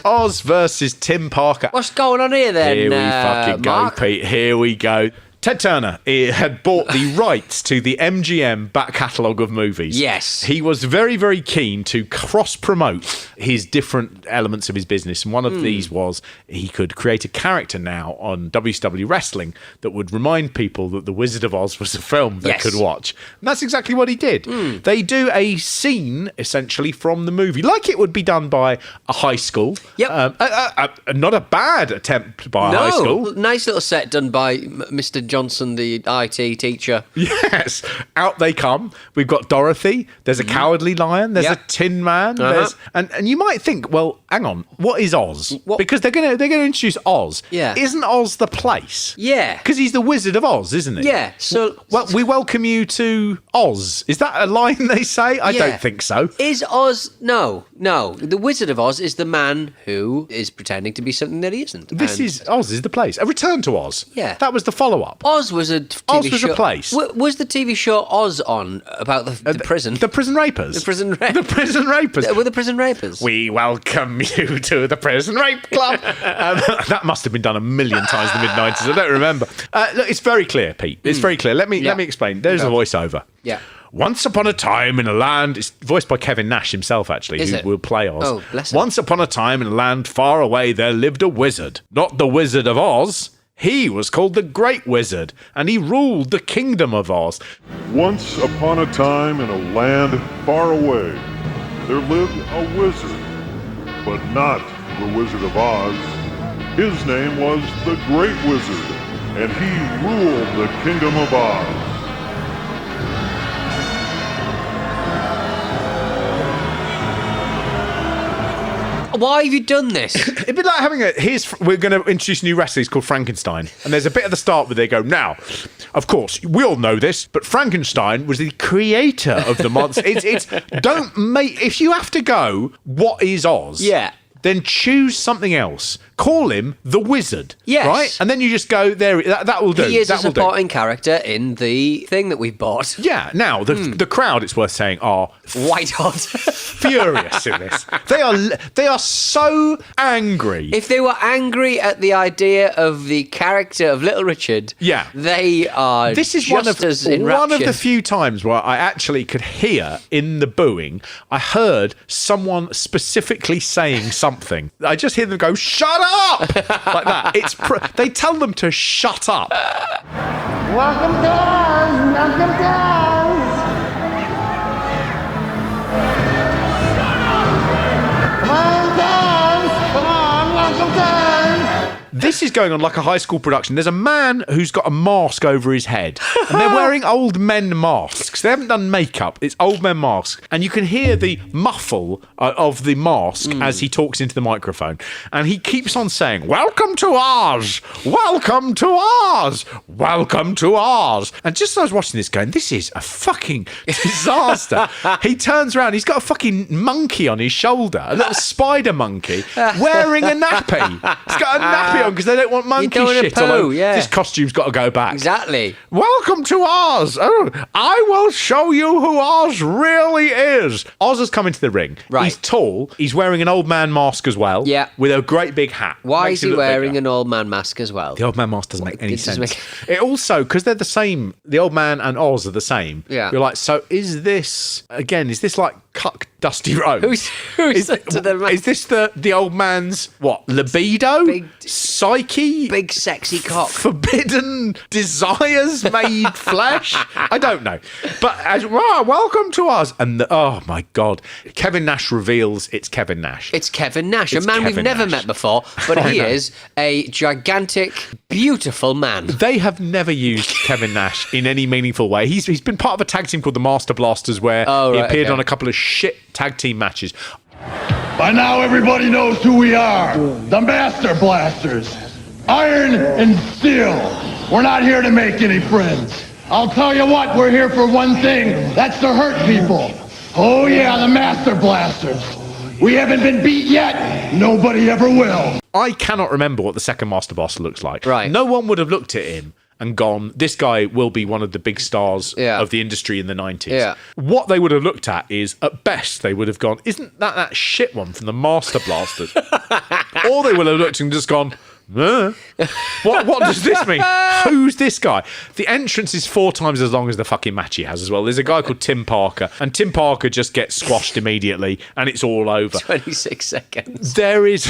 Oz versus Tim Parker. What's going on here then, Here we fucking go, Mark? Pete. Here we go. Ted Turner had bought the rights to the MGM back catalogue of movies. Yes. He was very, very keen to cross-promote his different elements of his business. And one of these was he could create a character now on WCW Wrestling that would remind people that The Wizard of Oz was a film they could watch. And that's exactly what he did. They do a scene, essentially, from the movie, like it would be done by a high school. Yep. Not a bad attempt by a high school. Nice little set done by Mr. Johnson, the IT teacher. Yes, out they come. We've got Dorothy. There's a cowardly lion. There's a Tin Man. There's and you might think, well, hang on, what is Oz? Because they're gonna introduce Oz. Yeah, isn't Oz the place? Yeah, because he's the Wizard of Oz, isn't he? Yeah. So, well, we welcome you to Oz. Is that a line they say? I don't think so. Is Oz? No. The Wizard of Oz is the man who is pretending to be something that he isn't. Oz is the place. A Return to Oz. Yeah, that was the follow-up. Oz was a TV Oz was show. a place. Was the TV show Oz on about the prison? The prison rapers. The prison rapers. Were the prison rapers? We welcome you to the Prison Rape Club. That must have been done a million times in the mid-90s. I don't remember. Look, it's very clear, Pete. It's very clear. Let me explain. There's a voiceover. Yeah. Once upon a time in a land... It's voiced by Kevin Nash himself, actually, who will play Oz. Oh, bless him. Once upon a time in a land far away, there lived a wizard. Not the Wizard of Oz. He was called the Great Wizard, and he ruled the Kingdom of Oz. Once upon a time in a land far away, there lived a wizard, but not the Wizard of Oz. His name was the Great Wizard, and he ruled the Kingdom of Oz. Why have you done this? It'd be like having we're going to introduce a new wrestler. He's called Frankenstein. And there's a bit at the start where they go, now, of course, we all know this, but Frankenstein was the creator of the monster. If you have to go, what is Oz? Yeah. Then choose something else. Call him the Wizard. Yes. Right? And then you just go, there. That will do. He is a supporting character in the thing that we've bought. Yeah. Now, the crowd, it's worth saying, are white hot. Furious in this. They are so angry. If they were angry at the idea of the character of Little Richard, they are this is just one of the few times where I actually could hear in the booing, I heard someone specifically saying something. I just hear them go, shut up! Like that. They tell them to shut up. Welcome to Oz! Welcome to Oz! Come on, guys! Come on, welcome to Oz! This is going on like a high school production. There's a man who's got a mask over his head, and they're wearing old men masks. They haven't done makeup. It's old men masks. And you can hear the muffle of the mask as he talks into the microphone. And he keeps on saying, welcome to Oz! Welcome to Oz! Welcome to Oz! And just as I was watching this going, this is a fucking disaster. He turns around, he's got a fucking monkey on his shoulder, a little spider monkey, wearing a nappy. He's got a nappy on because they don't want monkey shit all over. This costume's got to go back. Exactly. Welcome to Oz. Oh, I will show you who Oz really is. Oz has come into the ring. Right. He's tall. He's wearing an old man mask as well. Yeah. With a great big hat. Why is he wearing an old man mask as well? The old man mask doesn't make any sense. It also, because they're the same, the old man and Oz are the same. Yeah. You're like, so is this like Cuck Dusty Rhodes? Who's to the man? Is this the old man's, what, libido? Psyche? Big sexy cock. Forbidden desires made flesh? I don't know. But welcome to Oz. And oh my God. Kevin Nash reveals it's Kevin Nash. It's Kevin Nash, a man we've never met before, but he is a gigantic, beautiful man. They have never used Kevin Nash in any meaningful way. He's been part of a tag team called the Master Blasters where he appeared on a couple of shit tag team matches. By now everybody knows who we are. The Master Blasters. Iron and steel. We're not here to make any friends. I'll tell you what, we're here for one thing. That's to hurt people. Oh yeah, the Master Blasters. We haven't been beat yet. Nobody ever will. I cannot remember what the second Master Blaster looks like. Right. No one would have looked at him and gone, this guy will be one of the big stars of the industry in the 90s. Yeah. What they would have looked at is, at best, they would have gone, isn't that shit one from the Master Blasters? Or they would have looked and just gone, what does this mean? Who's this guy? The entrance is 4 times as long as the fucking match he has as well. There's a guy called Tim Parker, and Tim Parker just gets squashed immediately, and it's all over. 26 seconds. There is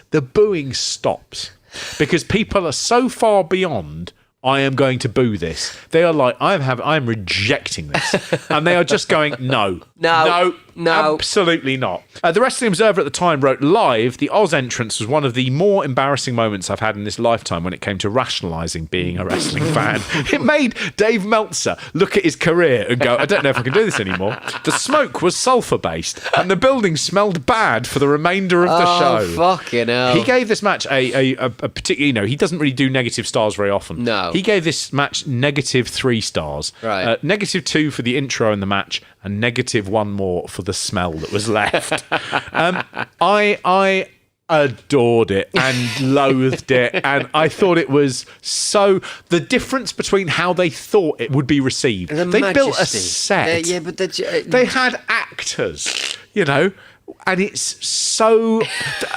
the booing stops because people are so far beyond, I am going to boo this. They are like, I am rejecting this. And they are just going, no, absolutely not. The Wrestling Observer at the time wrote, live, the Oz entrance was one of the more embarrassing moments I've had in this lifetime when it came to rationalising being a wrestling fan. It made Dave Meltzer look at his career and go, I don't know if I can do this anymore. The smoke was sulphur-based and the building smelled bad for the remainder of the show. Oh, fucking hell. He gave this match a particular, he doesn't really do negative stars very often. No. He gave this match -3 stars. Right. -2 for the intro and the match, and -1 more for the smell that was left. I adored it and loathed it, and I thought it was so... The difference between how they thought it would be received. They built a set. They had actors, and it's so...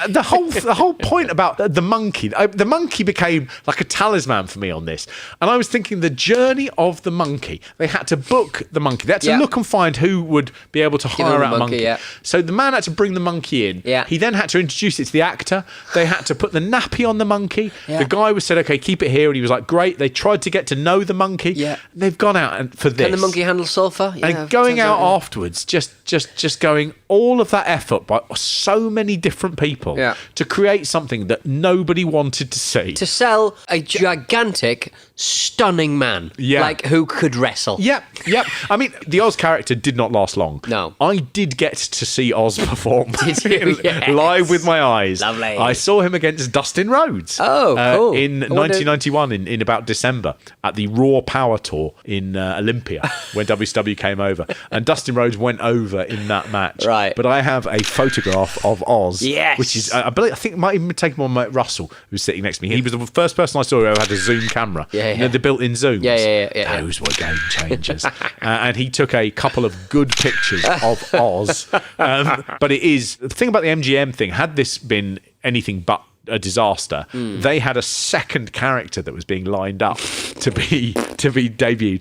The whole point about the monkey became like a talisman for me on this. And I was thinking the journey of the monkey, they had to book the monkey. They had to look and find who would be able to hire out a monkey. Yeah. So the man had to bring the monkey in. Yeah. He then had to introduce it to the actor. They had to put the nappy on the monkey. Yeah. The guy said, okay, keep it here. And he was like, great. They tried to get to know the monkey. Yeah. They've gone out for this. Can the monkey handle sulphur? Yeah, and going out afterwards, just going all of that effort by so many different people to create something that nobody wanted to see. To sell a gigantic, stunning man. Yeah. Like, who could wrestle. Yep. I mean, the Oz character did not last long. No. I did get to see Oz perform. Did you? Yes. Live with my eyes. Lovely. I saw him against Dustin Rhodes. Oh, cool. In 1991, in about December, at the Raw Power Tour in Olympia, when WCW came over. And Dustin Rhodes went over in that match. Right. But I have a photograph of Oz, yes, which is, I think it might even take my mate Russell, who's sitting next to me. He was the first person I saw who had a zoom camera. Yeah. The built-in zooms. Yeah. Those were game changers. And he took a couple of good pictures of Oz. But it is, the thing about the MGM thing, had this been anything but a disaster, they had a second character that was being lined up to be debuted,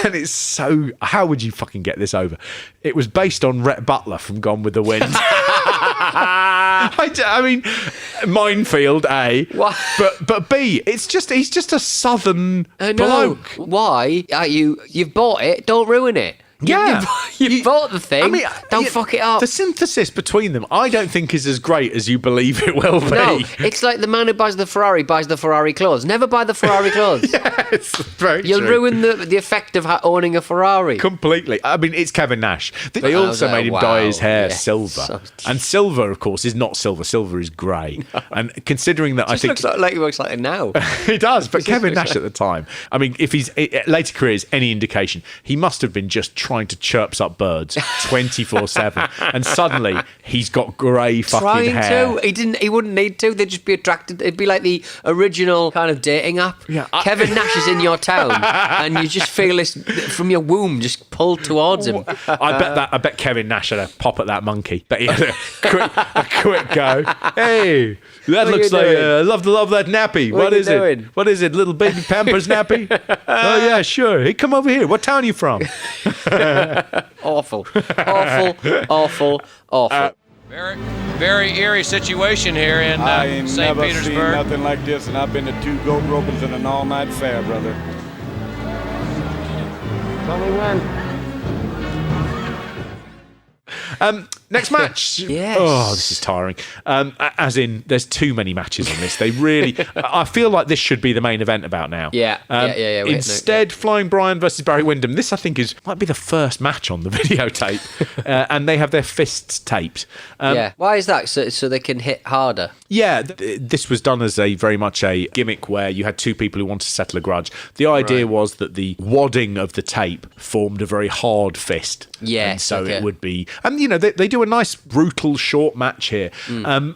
and it's so, how would you fucking get this over? It was based on Rhett Butler from Gone with the Wind. I mean, minefield, A. What? But B, he's just a southern bloke. Why are you've bought it, don't ruin it. Yeah. You bought the thing. I mean, don't fuck it up. The synthesis between them, I don't think is as great as you believe it will be. No, it's like the man who buys the Ferrari clothes. Never buy the Ferrari clothes. Yes, very You'll true. ruin the effect of owning a Ferrari. Completely. I mean, it's Kevin Nash. They also made him dye his hair silver. And silver, of course, is not silver. Silver is grey. No. And considering that, I think... He looks like it now. He does, but Kevin Nash at the time, I mean, if his later career is any indication, he must have been just trying to chirps up birds 24/7, and suddenly he's got grey fucking hair. He wouldn't need to. They'd just be attracted. It'd be like the original kind of dating app. Yeah, Kevin Nash is in your town, and you just feel this from your womb just pulled towards him. I bet Kevin Nash had a pop at that monkey. Bet he had a quick go. Hey, that looks like I love that nappy. What is it? What is it? Little baby Pampers nappy? Oh yeah, sure. Hey, come over here. What town are you from? Awful. Very, very eerie situation here in St. Petersburg. I ain't never seen nothing like this, and I've been to 2 goat ropings and an all-night fair, brother. Coming in. Next match. Yes. Oh, this is tiring. As in, there's too many matches on this. They really... I feel like this should be the main event about now. Yeah. Instead, Flying Brian versus Barry Windham. This, I think, might be the first match on the videotape. And they have their fists taped. Why is that? So they can hit harder? Yeah. This was done as very much a gimmick where you had 2 people who wanted to settle a grudge. The idea was that the wadding of the tape formed a very hard fist. Yes. And so it would be... And, they do do a nice brutal short match here.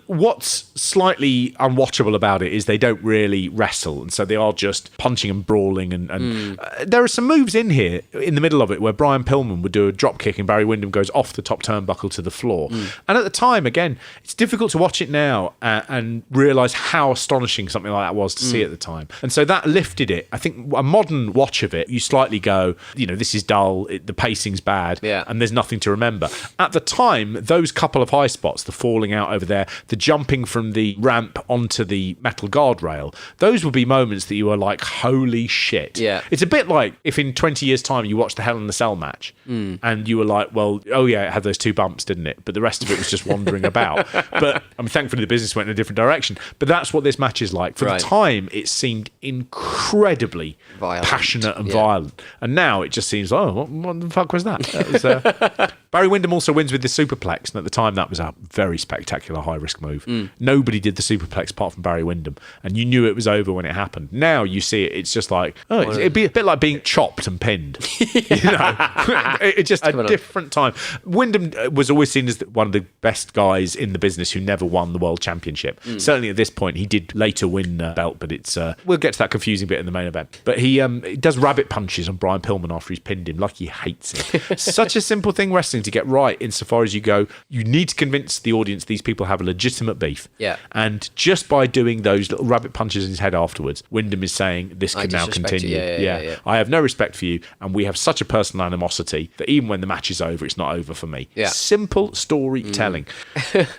What's slightly unwatchable about it is they don't really wrestle, and so they are just punching and brawling. And there are some moves in here in the middle of it where Brian Pillman would do a drop kick and Barry Windham goes off the top turnbuckle to the floor. And at the time, again, it's difficult to watch it now and realise how astonishing something like that was to see at the time. And so that lifted it. I think a modern watch of it, you slightly go, this is dull, the pacing's bad, and there's nothing to remember. At the time, those couple of high spots, the falling out over there, the jumping from the ramp onto the metal guardrail, those would be moments that you were like, holy shit. Yeah. It's a bit like if in 20 years' time you watched the Hell in the Cell match and you were like, well, oh yeah, it had those 2 bumps, didn't it? But the rest of it was just wandering about. But thankfully the business went in a different direction. But that's what this match is like. For the time, it seemed incredibly passionate and violent. And now it just seems, what the fuck was that? That was, Barry Windham also wins with the superplex, and at the time that was a very spectacular high-risk move. Nobody did the superplex apart from Barry Windham, and you knew it was over when it happened. Now you see it, it's just like, it'd be a bit like being chopped and pinned. It's just a different time. Windham was always seen as one of the best guys in the business who never won the World Championship. Certainly at this point, he did later win the belt, but it's we'll get to that confusing bit in the main event. But he does rabbit punches on Brian Pillman after he's pinned him, like he hates him. Such a simple thing wrestling to get right, insofar as you go, you need to convince the audience these people have a legitimate beef. Yeah. And just by doing those little rabbit punches in his head afterwards, Wyndham is saying, this can now continue. Yeah. I have no respect for you, and we have such a personal animosity that even when the match is over, it's not over for me. Yeah. Simple storytelling.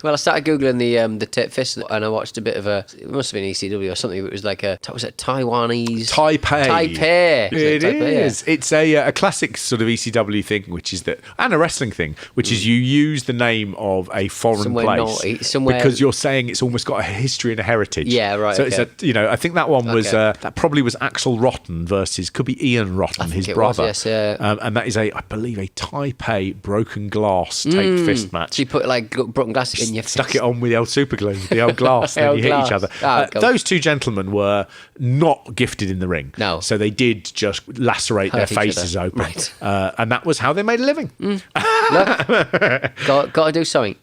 Well, I started Googling the Tit Fist, and I watched a bit of it must have been ECW or something. It was like was it Taiwanese? Taipei. It is. Yeah. It's a classic sort of ECW thing, which is that, and a wrestling thing, which is you use the name of a foreign place because you're saying it's almost got a history and a heritage. Yeah, right. So it's I think that one was that probably was Axel Rotten versus, could be Ian Rotten, his brother. Was, yes, yeah. And that is I believe a Taipei broken glass taped fist match. So you put like broken glass in your fist. Stuck it on with the old super glue, the old glass, and then you hit each other. Those two gentlemen were not gifted in the ring. No. So they did just lacerate their faces open. Right. And that was how they made a living. Look, got to do something.